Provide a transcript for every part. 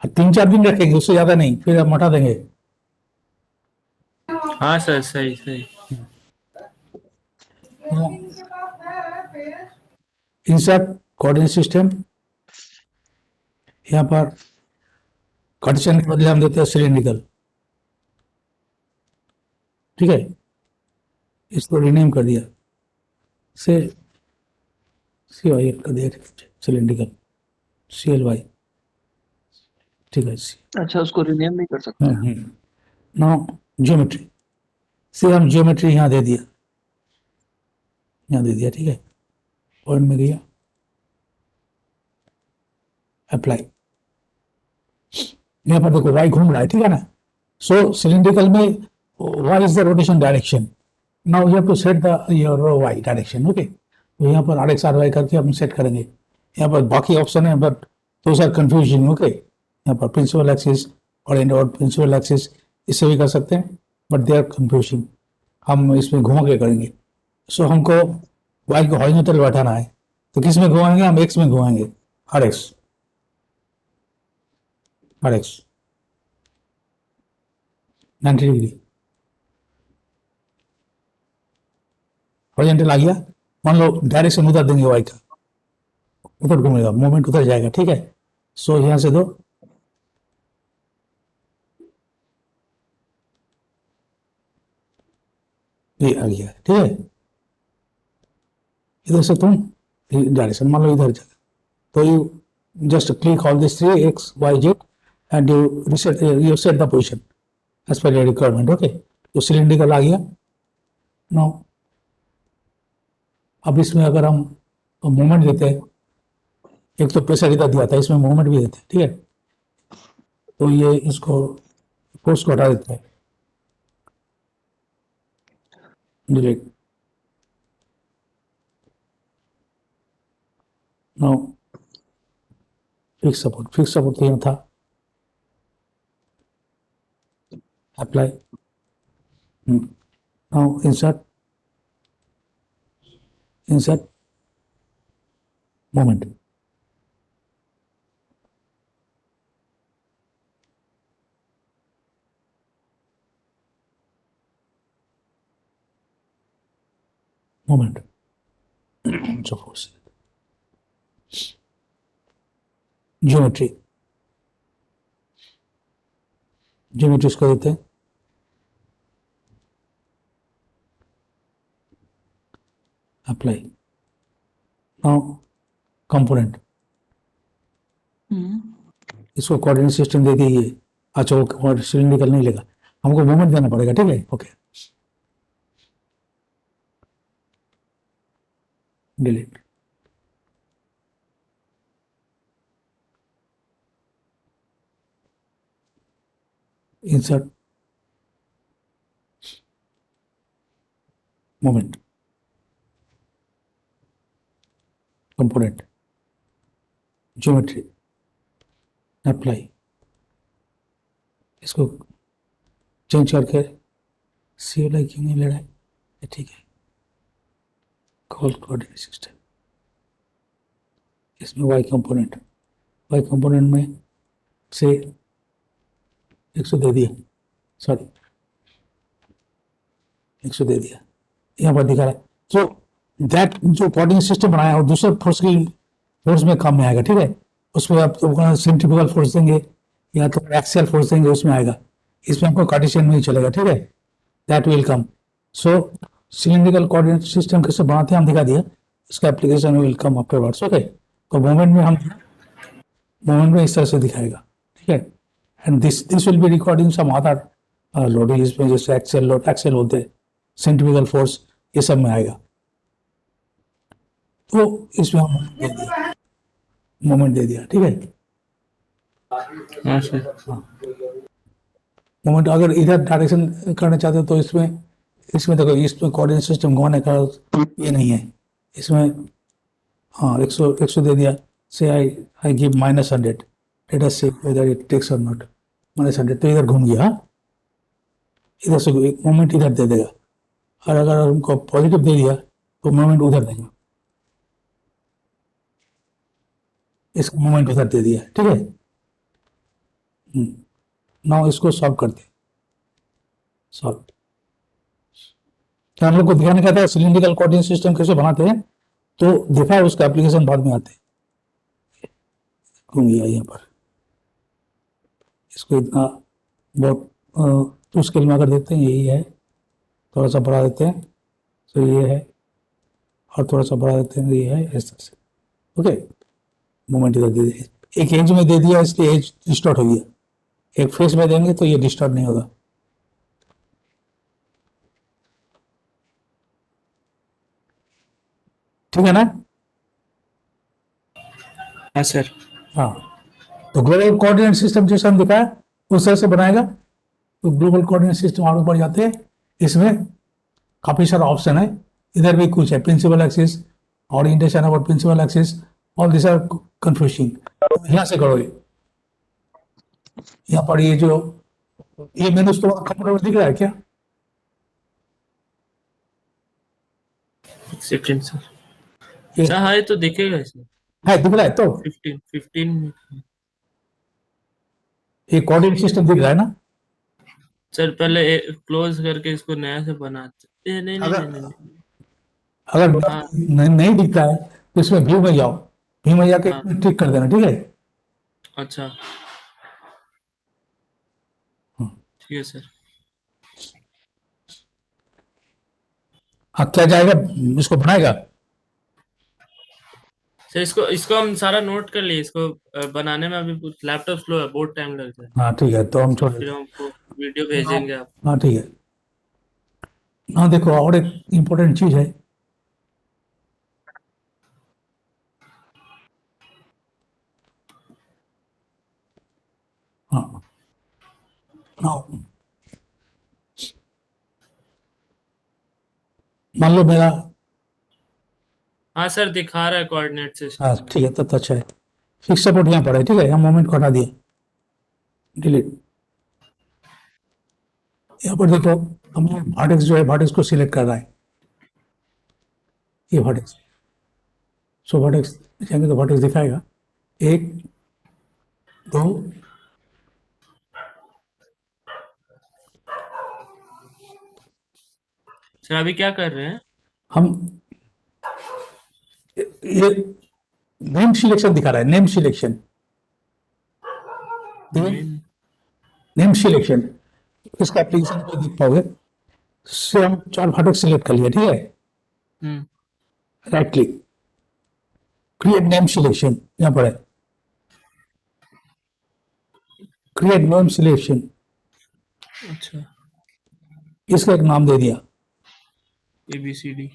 3-4 दिन रखेंगे, उससे ज्यादा नहीं, फिर हम हटा देंगे। हाँ सर, सही सही। इंसर्ट कोऑर्डिनेट सिस्टम, यहाँ पर कार्टेशियन के बदले हम देते हैं सिलिंड्रिकल। ठीक है, इसको रीनेम कर दिया, से सी वाई कर दिया, सिलिंड्रिकल CLY। ठीक है, अच्छा, उसको रिनेम नहीं कर सकते? नाउ ज्योमेट्री, से हम ज्योमेट्री यहाँ दे दिया, यहाँ दे दिया। ठीक है, पॉइंट में गया, अप्लाई। यहाँ पर देखो वाई घूम रहा है, ठीक है ना। सो सिलिंड्रिकल में Y is the rotation direction. Now you have to set the your Y direction. Okay, तो यहाँ पर RX RY करके हम सेट करेंगे। यहाँ पर बाकी ऑप्शन है, but those are confusing. Okay, यहाँ पर प्रिंसिपल एक्सिस और प्रिंसिपल एक्सिस इससे भी कर सकते हैं, बट दे आर कंफ्यूजिंग। हम इसमें घुमा के करेंगे। सो हमको वाई को हॉरिजॉन्टल बैठाना है, तो किस में घुमाएंगे हम? एक्स में घुमाएंगे, RX RX 90 डिग्री हॉरिजॉन्टल आ गया। मान लो डायरेक्शन उधर देंगे वाई का, उधर घूमेगा, मूवमेंट उधर जाएगा। ठीक है, सो यहाँ से दो, ये आ गया। ठीक है, इधर से तुम डायरेक्शन मान लो इधर जाएगा, तो you just click on this 3 X Y Z and you set the position as per your requirement. Okay, तो सिलिंड्रिकल आ गया। नो, अब इसमें अगर हम मूवमेंट देते हैं, एक तो प्रेशर इधर दिया था, इसमें मूवमेंट भी देते हैं। ठीक है, तो ये इसको फोर्स को हटा देते हैं, डिलीट। नो, फिक्स सपोर्ट तो यहाँ था, apply. Now insert moment, moment force, geometry इसको देते हैं, अप्लाई। नाउ कंपोनेंट, इसको कोऑर्डिनेट सिस्टम दे दीजिए। अच्छा, वो सिलिंड्रिकल नहीं लेगा, हमको मोमेंट देना पड़ेगा। ठीक है, okay, delete. Insert moment, component, geometry, apply. इसको चेंज करके CLI क्यों नहीं ले रहा है? ठीक है, कॉल कोऑर्डिनेट सिस्टम, इसमें वाई कंपोनेंट में से 100 दे दिया, सॉरी 100 दे दिया, यहाँ पर दिखा रहा है। सो दैट जो कोऑर्डिनेट सिस्टम बनाया और दूसरे फोर्स में काम में आएगा। ठीक है, उसमें आप तो सेंट्रीफ्यूगल फोर्स देंगे या तो एक्सियल फोर्स देंगे, उसमें आएगा। इसमें आपको कार्टेशियन में ही चलेगा। ठीक है, that will come. So cylindrical coordinate system कैसे बनाते हैं हम दिखा दिया, इसका application will come afterwards. Okay, तो मोमेंट में इस तरह से दिखाएगा। ठीक है, and this will be recording some other loading, इसमें जैसे एक्सेल बोलते हैं, सेंट्रीफ्यूगल फोर्स, ये सब में आएगा। तो इसमें हम मोमेंट दे दिया। ठीक है, हाँ सर। मोमेंट अगर इधर डायरेक्शन करना चाहते हो तो इसमें देखो, इसमें कोऑर्डिनेट सिस्टम घुमाने का ये नहीं है इसमें। हाँ, 100 दे दिया, से I give -100, let us see whether it takes or not. -100 तो इधर घूम गया। हाँ, इधर से एक मोमेंट इधर दे देगा, और अगर हमको पॉजिटिव दे दिया तो मोमेंट उधर देगा, इसका मोमेंट उधर दे दिया। ठीक है, नाउ इसको सॉल्व करते हैं। सॉल्व क्या हम लोग को दिखाने का था सिलिंड्रिकल कोऑर्डिनेट सिस्टम कैसे बनाते हैं, तो देखा उसका एप्लीकेशन बाद में आते हैं। घूमिए यहाँ पर इसको इतना बहुत स्केल में अगर देखते हैं यही है, थोड़ा सा बढ़ा देते हैं तो ये है, और थोड़ा सा बढ़ा देते हैं ये है, इस तरह से। ओके, मोमेंट इधर दे दिया, एक एज में दे दिया इसलिए एज डिस्टॉर्ट हो गया, एक फेस में देंगे तो ये डिस्टर्ब नहीं होगा। ठीक है ना? हाँ सर। हाँ, तो ग्लोबल कोऑर्डिनेट सिस्टम जैसा हम दिखाया उस तरह से बनाएगा। तो ग्लोबल कोऑर्डिनेट सिस्टम आगे बढ़ जाते हैं, इसमें काफी सारा ऑप्शन है, इधर भी कुछ है, principal axis, orientation about principal axis, all this are confusing. यहाँ से करोगे, यहाँ पर ये जो ये मेनू तो कंप्यूटर में दिख रहा है क्या? Second sir. ये सर हाँ ये तो दिखेगा इसमें। है, दिख रहा है तो 15 ये कोऑर्डिनेट सिस्टम दिख रहा है ना? सर पहले क्लोज करके इसको नया से बनाते। नहीं नहीं अगर नहीं नहीं अगर हाँ नहीं दिखता है तो इसमें व्यू में जाओ, व्यू में जाके हाँ क्लिक कर देना, ठीक है? अच्छा ठीक है सर। हाँ, क्या जाएगा, इसको बनाएगा। सर इसको इसको हम सारा नोट कर लिए। इसको बनाने में अभी लैपटॉप स्लो है, बहुत टाइम लग जाए। हाँ ठीक है, तो हम छोड़ फिर देते हम आपको वीडियो हैं। भेजेंगे आप। हाँ ठीक है। हाँ देखो, और एक इम्पोर्टेंट चीज है, हाँ हाँ, मान लो मेरा, हाँ सर दिखा रहा है कोऑर्डिनेट सिस्टम। हाँ ठीक है, तब तो अच्छा है। फिक्स सपोर्ट यहाँ पर है, ठीक है, हम मोमेंट को हटा दिए, डिलीट। यहाँ पर देखो, हमें वर्टेक्स जो है, वर्टेक्स को सिलेक्ट कर रहा है, ये वर्टेक्स। सो वर्टेक्स जाएंगे तो वर्टेक्स दिखाएगा, 1 2, सर अभी क्या कर रहे हैं? हम ये नेम सिलेक्शन दिखा रहा है, name selection, main name selection इसका एप्लीकेशन को देख पाओगे। से हम 4 फाटक सिलेक्ट कर लिया, ठीक है, right click, create name selection, यहाँ पर है, क्रिएट नेम सिलेक्शन, अच्छा इसका एक नाम दे दिया, ABCD।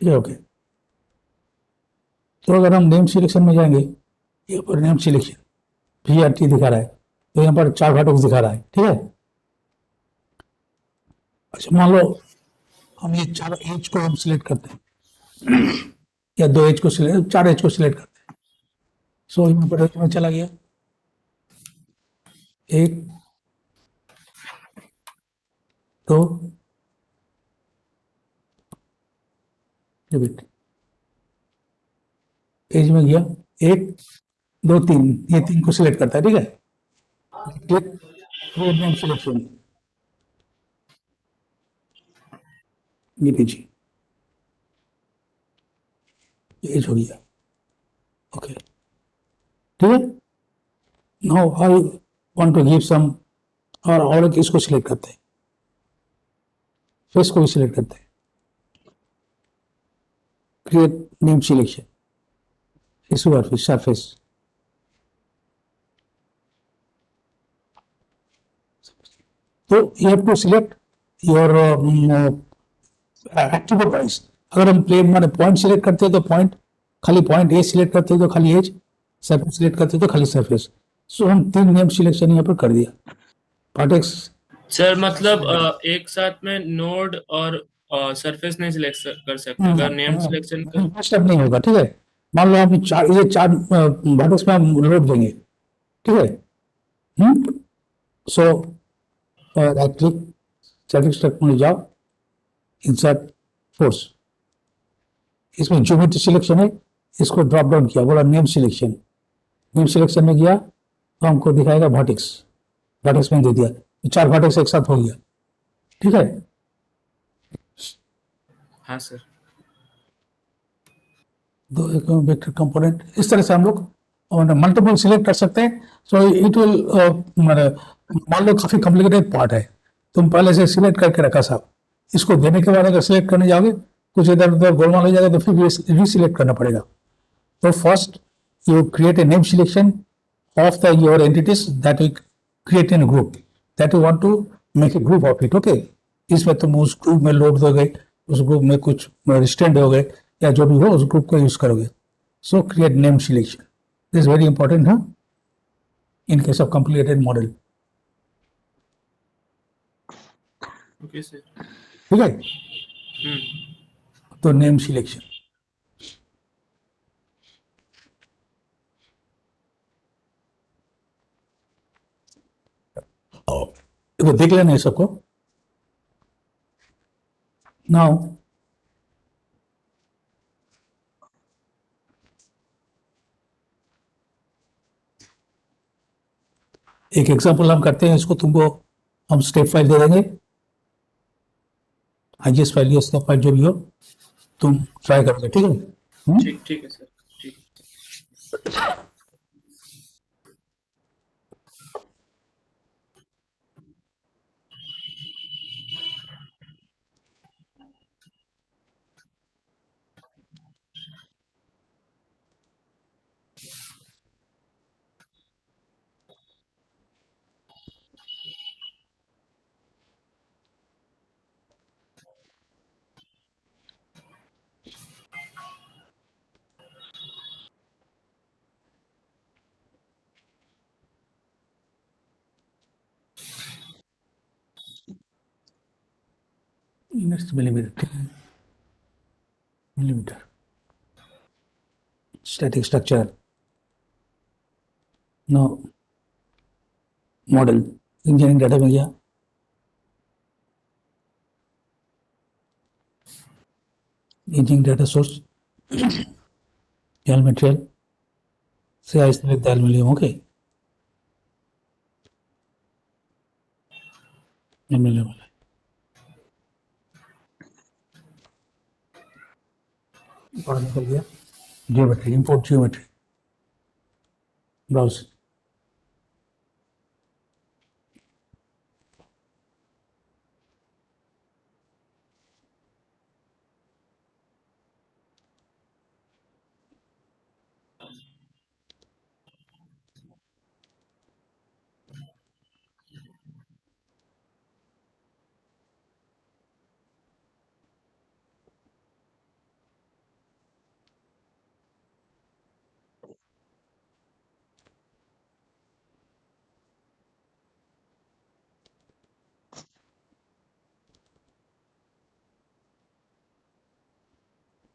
ठीक है, ओके। तो अगर हम नेम सिलेक्शन में जाएंगे, यहाँ पर नेम सिलेक्शन PRT दिखा रहा है, तो यहाँ पर 4 फाटक दिखा रहा है, ठीक है। अच्छा, मान लो हम ये 4 एज को हम सिलेक्ट करते हैं, या 2 एज को सिलेक्ट, 4 एज को सिलेक्ट करते हैं। सो यहाँ पर एज में चला गया, 1 2, रिपीट, एज में गया, 1 2 3, ये 3 को सिलेक्ट करता है, ठीक है। क्लिक, क्रिएट नेम सिलेक्शन, ये लीजिए, एज हो गया, ओके, ठीक है। Now I want to give some, और एक इसको सिलेक्ट करते हैं, फेस को भी सिलेक्ट करते हैं, create name selection, surface, surface, तो you have to select your active points. अगर हम प्लेन माने पॉइंट सिलेक्ट करते हैं तो पॉइंट, खाली पॉइंट एज सिलेक्ट करते हैं तो खाली एज, सरफेस सिलेक्ट करते हैं तो खाली सरफेस। सो हम 3 नेम सिलेक्शन यहाँ पर कर दिया, पार्टेक्स। सर मतलब एक साथ में नोड और सरफेस नहीं सिलेक्ट कर सकते अगर नेम सिलेक्शन कर। स्टेप नहीं होगा, ठीक है। मान लो आप ये 4 पार्टेक्स में हम लोड देंगे, ठीक है। सो राइट क्लिक, स्टैटिक स्ट्रक्चर में जाओ, इंसर्ट फोर्स, इसमें ज्योमेट्री सिलेक्शन है, इसको ड्रॉप डाउन किया, बोला नेम सिलेक्शन, नेम सिलेक्शन में गया तो हमको दिखाएगा वर्टेक्स, वर्टेक्स में दे दिया, तो 4 वर्टेक्स एक साथ हो गया। ठीक है, हाँ सर। दो वेक्टर कंपोनेंट, इस तरह से हम लोग मल्टीपल सिलेक्ट कर सकते हैं। सो इट विल, मान लो काफी कॉम्प्लिकेटेड पार्ट है, तुम पहले से सिलेक्ट करके रखा साहब, इसको देने के बाद अगर सिलेक्ट करने जाओगे कुछ इधर उधर गोलमाल हो जाएगा तो फिर रीसिलेक्ट करना पड़ेगा। तो first you create a name selection of the your entities that will create in a group that you want to make a group of it, okay? इसमें तुम उस ग्रुप में लोड दोगे, उस ग्रुप में कुछ रिस्टेंड हो गए या जो भी हो उस ग्रुप को यूज करोगे। So create name selection, this very important है in case of complicated model. Okay sir. ठीक है, हम्म। तो नेम सिलेक्शन, देखो देख लेना है सबको। नाउ एक एग्जांपल हम करते हैं, इसको तुमको हम स्टेप फाइल दे देंगे, आईजीएस फाइल या स्टेप फाइल जो भी हो तुम ट्राई करोगे। ठीक है, ठीक ठीक है सर, ठीक। next millimeter static structure, now model engineering data में गया, engineering data source L material से I select the aluminium, okay, aluminium वाला और निकल गया। Geometry, import geometry, browse,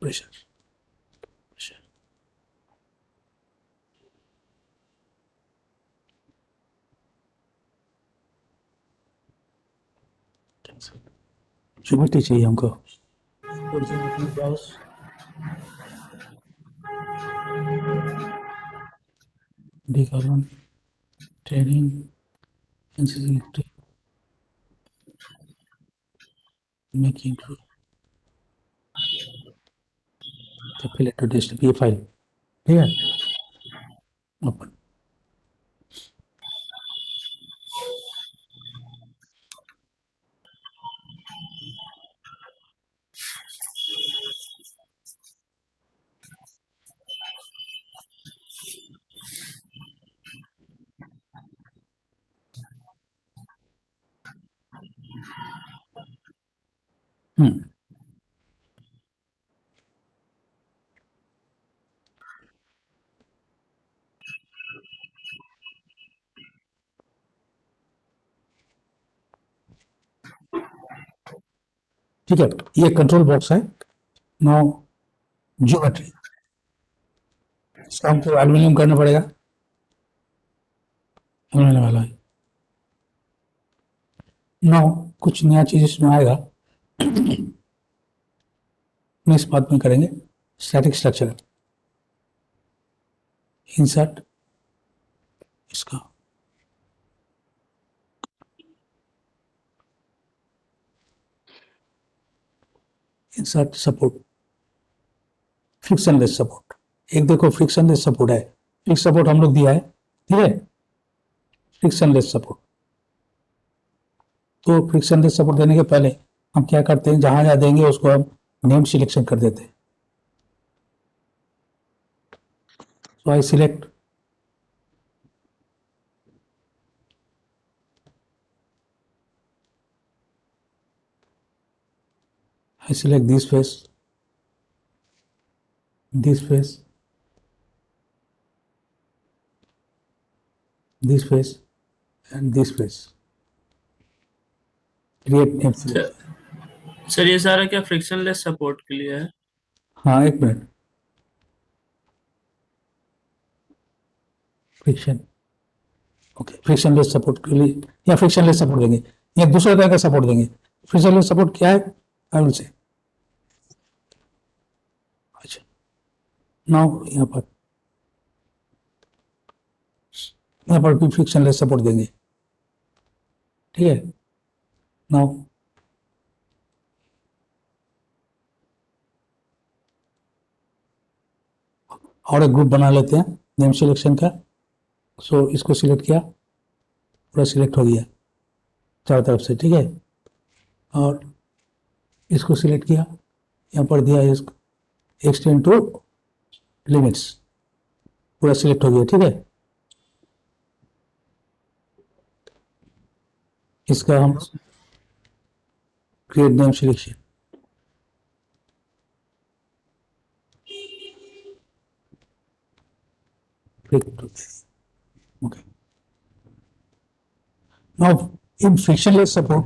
pressure, geometry चाहिए हमको, ब्राउज, डिकॉर्बन, ट्रेनिंग, इंसिडेंट, मेकिंग टू डिस्ट, ये फाइल। ठीक है, ओपन, ठीक है, ये कंट्रोल बॉक्स है। नाउ ज्योमेट्री, इसका हमको एल्युमिनियम करना पड़ेगा, एल्युमिनियम वाला है। नाउ कुछ नया चीज इसमें आएगा, नेक्स्ट बात में करेंगे स्टैटिक स्ट्रक्चर। इंसर्ट इसका इंसर्ट सपोर्ट, फ्रिक्शनलेस सपोर्ट। एक देखो फ्रिक्शनलेस सपोर्ट है, फिक्स सपोर्ट हम लोग दिया है, ठीक है, फ्रिक्शनलेस सपोर्ट। तो फ्रिक्शनलेस सपोर्ट देने के पहले हम क्या करते हैं, जहां जहां देंगे उसको हम नेम सिलेक्शन कर देते हैं। So I select this face, this face, this face and this face. Create name selection. Sir ये सारा क्या फ्रिक्शनलेस सपोर्ट के लिए है? हाँ एक minute, friction, okay, frictionless support के लिए या फ्रिक्शनलेस सपोर्ट देंगे या दूसरे तरह का सपोर्ट देंगे। फ्रिक्शनलेस सपोर्ट क्या है, आई विल से, अच्छा नाउ यहाँ पर भी फ्रिक्शनलेस सपोर्ट देंगे, ठीक है। नाउ और एक ग्रुप बना लेते हैं नेम सिलेक्शन का। सो इसको सिलेक्ट किया, पूरा सिलेक्ट हो गया चारों तरफ से, ठीक है। और इसको सिलेक्ट किया, यहाँ पर दिया इसको एक्सटेंड टू लिमिट्स, पूरा सिलेक्ट हो गया, ठीक है। इसका हम create name selection, okay. Now in frictionless support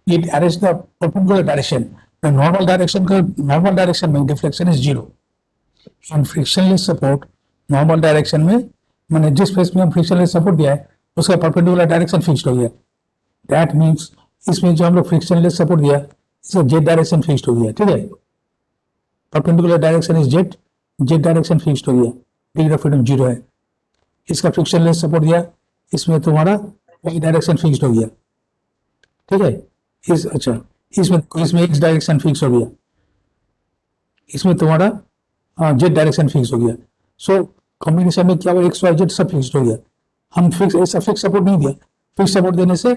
it arranges the perpendicular direction. The normal direction में deflection is 0. In frictionless support normal direction में मैंने जिस फेस में हम frictionless support दिया है उसका perpendicular direction fixed हो गया। That means इसमें जो हम लोग frictionless support दिया इसका z direction fixed हो गया, ठीक है। perpendicular direction is z direction fixed हो गया, डिग्री ऑफ फ्रीडम 0 है। इसका फ्रिक्शनलेस सपोर्ट दिया, इसमें तुम्हारा y डायरेक्शन फिक्स्ड हो गया, ठीक है। इसमें x डायरेक्शन फिक्स हो गया, इसमें तुम्हारा z डायरेक्शन फिक्स हो गया। सो कॉम्बिनेशन में क्या हुआ, x y z सब फिक्स्ड हो गया। हम ऐसा फिक्स सपोर्ट नहीं दिया, फिक्स सपोर्ट देने से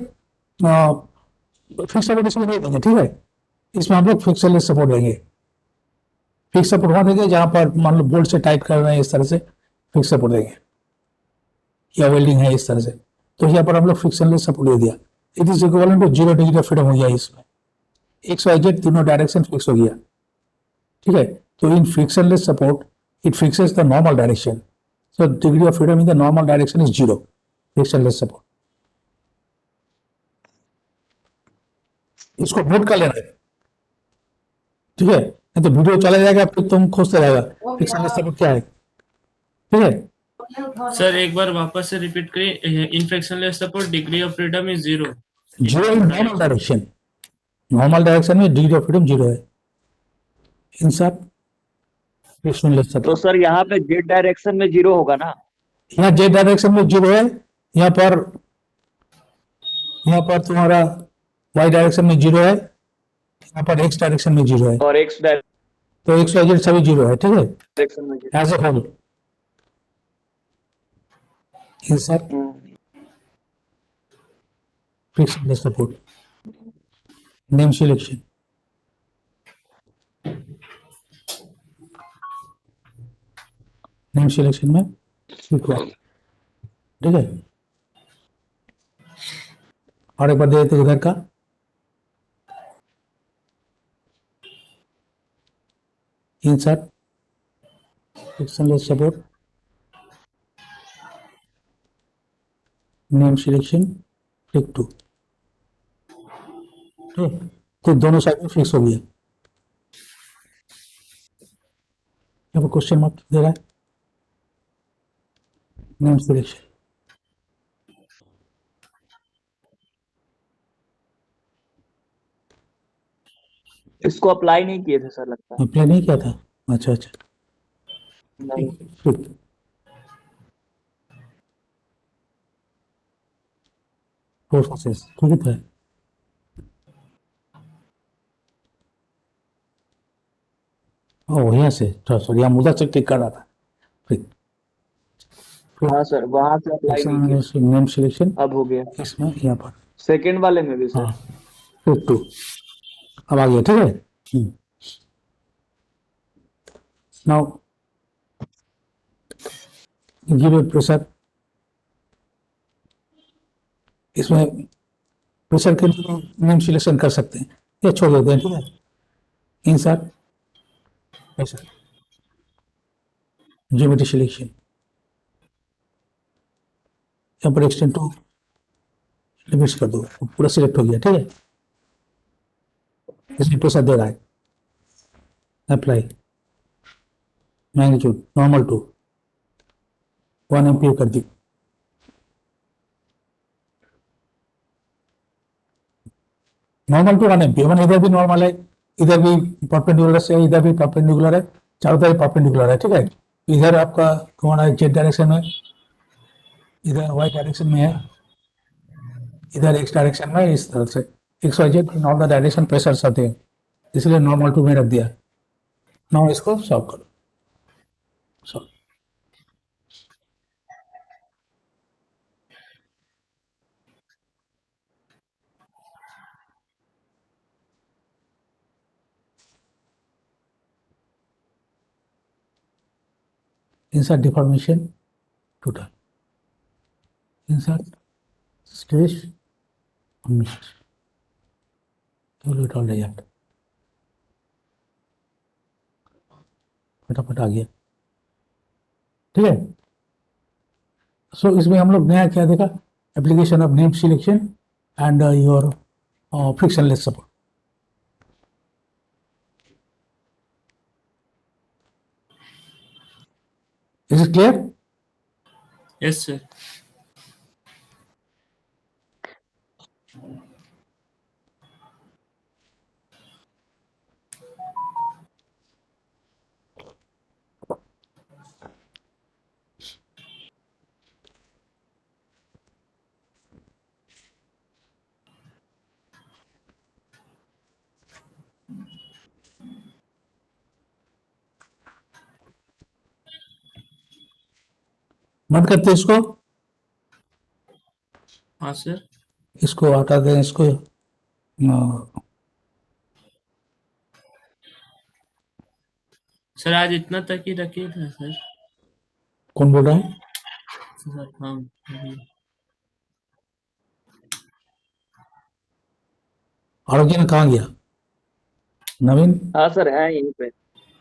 फिक्स सपोर्ट इसमें नहीं देंगे, ठीक है। इसमें हम लोग फ्रिक्शनलेस सपोर्ट देंगे। फिक्स सपोर्ट वहां देंगे जहां पर मान लो बोल्ट से टाइट कर रहे हैं, इस तरह से फिक्स सपोर्ट देंगे, या वेल्डिंग है इस तरह से, तो यहाँ पर हम लोग फ्रिक्शनलेस सपोर्ट दे दिया। It is equivalent to 0 degree of freedom हो गया, इसमें एक्स वाई जेड तीनों डायरेक्शन फिक्स हो गया, ठीक है। तो इन frictionless support it fixes the normal direction, so degree of freedom in the normal direction is 0, frictionless support. इसको नोट कर लेना, ठीक है, नहीं तो वीडियो चला जाएगा फिर तुम खोजते रहेगा फ्रिक्शनलेस सपोर्ट क्या है, ठीक है। सर एक बार वापस से रिपीट करिए, in frictionless support degree of freedom is 0 in normal direction, normal direction में डिग्री ऑफ फ्रीडम 0 है। इन सब फ्रिक्शनलेस तो सपोर्ट, सर यहाँ पे जेड डायरेक्शन में 0 होगा ना? यहाँ जेड डायरेक्शन में 0 है, यहाँ पर तुम्हारा वाई डायरेक्शन में 0 है, यहाँ पर एक्स डायरेक्शन में 0 है, और एक्स तो एक्स वाई जेड सभी 0 है, ठीक है, डायरेक्शन में 0। As a whole. Insert frictionless support, name selection, name selection में ठीक है। और एक बार दे देते इधर का, insert frictionless support, name selection, click two, ठीक, तो दोनों साइड में फिक्स हो गया। यहाँ पर क्वेश्चन मार्क दे रहा है, नेम सिलेक्शन, इसको अप्लाई नहीं किए थे सर, लगता है। अप्लाई नहीं किया था, अच्छा, नहीं। ठीक। फोर फोर्सेस ठीक है तो है। ओ यहाँ से सॉरी यहाँ मुद्दा से टिक कर रहा था। फिर हाँ सर, वहां से अप्लाई नहीं किया, नेम सिलेक्शन अब हो गया। इसमें यहाँ पर सेकंड वाले में भी सर। हाँ फिर टू अब आ गया ठीक है। नाउ गिव ए प्रेशर, इसमें प्रेशर के नेम सिलेक्शन कर सकते हैं या छोड़ देते हैं ठीक है। इंसर्ट प्रेशर ज्योमेट्री सिलेक्शन यहाँ पर एक्सटेंड टू लिमिट्स कर दो, पूरा सिलेक्ट हो गया ठीक है। इसमें प्रेशर दे रहा है, apply magnitude normal to 1 ampere कर दी। नॉर्मल टू 1 एम्पियर इधर भी नॉर्मल है, इधर भी परपेंडिकुलर से, इधर भी परपेंडिकुलर है, चारों तरफ परपेंडिकुलर है ठीक है। इधर आपका कौन है जेड डायरेक्शन में, इधर वाई डायरेक्शन में है, इधर एक्स डायरेक्शन में, इस तरह से X Y Z in all the direction pressure आते हैं, इसलिए नॉर्मल टू में रख दिया। नाउ इसको सॉल्व करो। Solve insert deformation total, insert stress on mist, it all react फटाफट आ गया ठीक है। सो इसमें हम लोग नया क्या देखा, application of name selection and your frictionless support. Is it clear? Yes sir. बंद करते हैं इसको, हाँ सर। इसको हटा दें, इसको सर आज इतना तक ही रखिए था सर। कौन बोल रहा है? सर हाँ आरोग्य कहाँ गया? नवीन हाँ सर, है यहीं पे।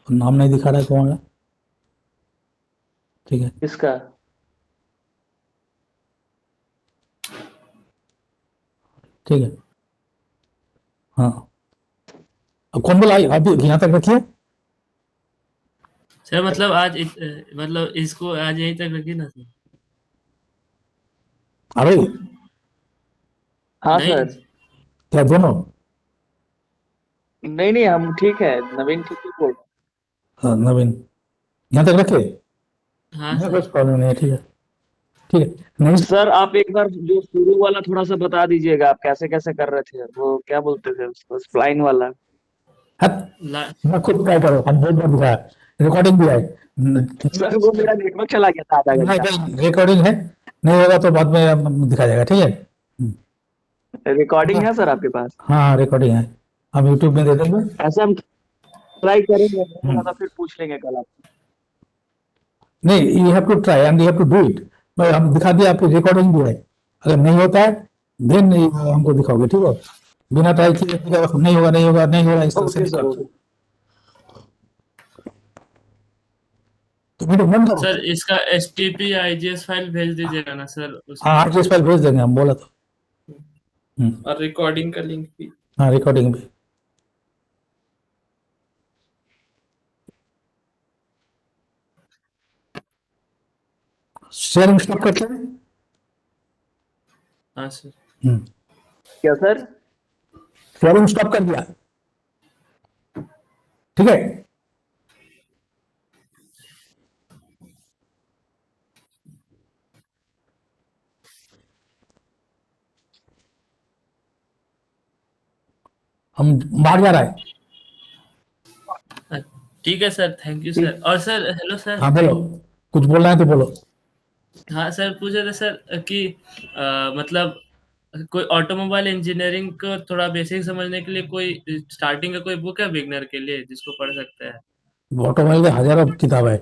नाम नहीं दिखा रहा है, कौन है? ठीक है इसका ठीक है। हाँ अब कौन बोला? अभी यहाँ तक रखिए। सर मतलब मतलब इसको आज यहीं तक रखिए ना सर। अरे हाँ नहीं सर। क्या दोनों? नहीं नहीं, हम ठीक है, नवीन ठीक ही बोल रहा हाँ, नवीन यहाँ तक रखे, हाँ नहीं सर। कुछ प्रॉब्लम नहीं है ठीक है। ठीक है है। नेक्स्ट। सर आप एक बार जो शुरू वाला थोड़ा सा बता दीजिएगा, आप कैसे कैसे कर रहे थे, वो क्या बोलते थे उसको, स्प्लाइन वाला। हट ला मैं खुद ट्राई करो, हम बहुत बार दिखाया, रिकॉर्डिंग भी है। सर वो मेरा नेटवर्क चला गया था आधा घंटा। रिकॉर्डिंग है, नहीं होगा तो बाद में दिखा जाएगा ठीक है। रिकॉर्डिंग है सर आपके पास? हाँ रिकॉर्डिंग है, हम यूट्यूब में दे देंगे। ऐसे हम ट्राई करेंगे, नहीं होगा हम्म। तो फिर पूछ लेंगे कल आप। नहीं you have to try and you have to do it, मैं हम दिखा दिया आपको, रिकॉर्डिंग भी है। अगर नहीं होता है देन हमको दिखाओगे ठीक है। बिना ट्राई किए नहीं होगा नहीं होगा नहीं होगा इस तरह से ओके नहीं सर, करते। ओके। तो वीडियो बंद करो। सर इसका HTTP IGS फाइल भेज दीजिएगा ना सर हाँ उसमें। आरटीएस फाइल भेज देंगे हम, बोला तो। और रिकॉर्डिंग का लिंक भी। हाँ रिकॉर्डिंग भी। शेयरिंग स्टॉप करते हैं। हाँ सर। क्या सर? शेयरिंग स्टॉप कर दिया ठीक है। हम बाहर जा रहा है। ठीक है सर, थैंक यू सर। और सर, हेलो सर। हाँ बोलो, कुछ बोलना है तो बोलो। हाँ सर, पूछे थे सर कि मतलब कोई ऑटोमोबाइल इंजीनियरिंग को थोड़ा बेसिक समझने के लिए कोई स्टार्टिंग का कोई बुक है बिगनर के लिए जिसको पढ़ सकते हैं? ऑटोमोबाइल के हजारों किताब है,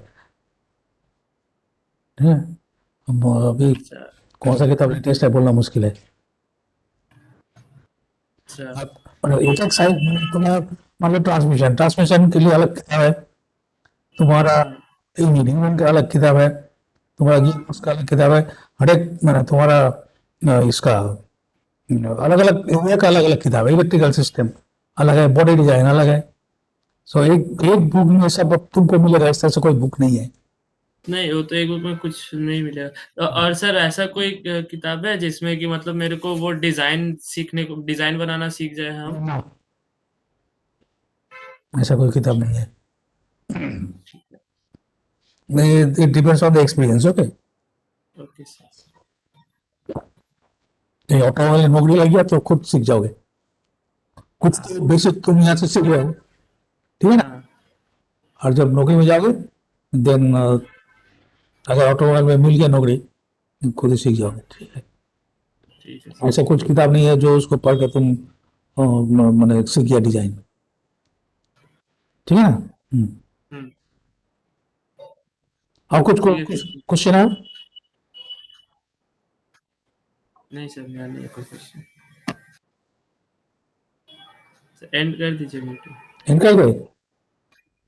ठीक है। अब अभी अच्छा कौन सा किताब लेटेस्ट है बोलना मुश्किल है। अच्छा। और एक एक साइड तुम्हारा, मतलब ट्रांसमिशन ट्रांसमिशन के लिए अलग किताब है, तुम्हारा हाँ इंजीनियरिंग का अलग किताब है, तुम्हारा गियरबॉक्स का अलग किताब है। हर एक मतलब तुम्हारा इसका अलग अलग, एक अलग अलग किताब है। इलेक्ट्रिकल सिस्टम अलग है, बॉडी डिजाइन अलग है। सो एक एक बुक में सब अब तुमको मिलेगा, इस तरह से कोई बुक नहीं है। नहीं, वो तो एक बुक में कुछ नहीं मिलेगा। और सर, ऐसा कोई किताब है जिसमें कि मतलब मेरे को वो डिजाइन सीखने को, डिजाइन बनाना सीख जाए हम? ना, ऐसा कोई किताब नहीं है। It depends on the experience, okay. Okay sir. Automobile नौकरी लग गया तो खुद सीख जाओगे, कुछ तो बेसिक तुम यहाँ से सीख रहे हो, ठीक है ना। हाँ और जब नौकरी में जाओगे देन अगर ऑटोमोबाइल में मिल गया नौकरी, खुद ही सीख जाओगे, ठीक है। ठीक है सर। ऐसा कुछ किताब नहीं है जो उसको पढ़ कर तुम मैंने सीख गया डिजाइन, ठीक है ना। हम्म। और कुछ ठीक है कुछ सर। क्वेश्चन है? नहीं सर, मैं नहीं कोई क्वेश्चन। एंड कर दीजिए मीटिंग। इनका दे,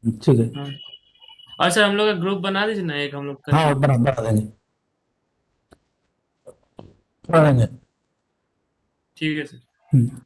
ठीक है। हाँ। और सर, हम लोग का ग्रुप बना दीजिए ना, एक हम लोग हाँ करके। बना बना देंगे, बना देंगे। ठीक है सर। हम्म।